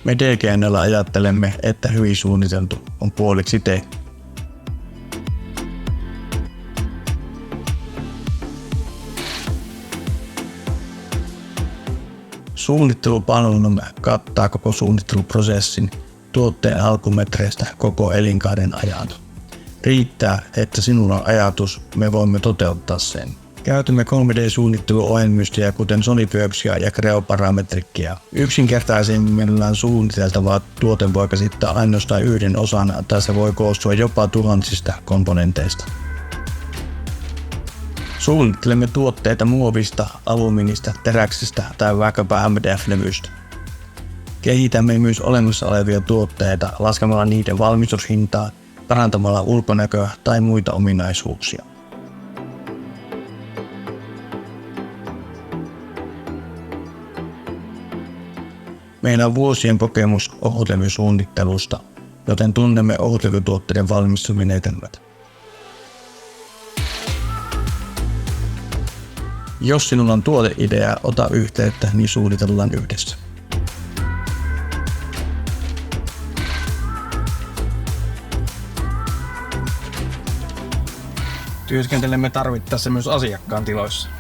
Me DGN:llä ajattelemme, että hyvin suunniteltu on puoliksi tehty. Suunnittelupalvelumme kattaa koko suunnitteluprosessin tuotteen alkumetreistä koko elinkaaren ajan. Riittää, että sinulla on ajatus, me voimme toteuttaa sen. Käytämme 3D-suunnitteluohjelmistoja kuten Solidworksia ja Creo-Parametricia. Yksinkertaisimmillaan suunniteltava tuote voi käsittää ainoastaan yhden osan tai se voi koostua jopa tuhansista komponenteista. Suunnittelemme tuotteita muovista, alumiinista, teräksestä tai vaikkapa MDF-levystä. Kehitämme myös olemassa olevia tuotteita laskemalla niiden valmistushintaa, parantamalla ulkonäköä tai muita ominaisuuksia. Meillä on vuosien kokemus ohutlevysuunnittelusta, joten tunnemme ohutlevytuotteiden valmistumenetelmät. Jos sinulla on tuoteidea, ota yhteyttä, niin suunnitellaan yhdessä. Työskentelemme tarvittaessa myös asiakkaan tiloissa.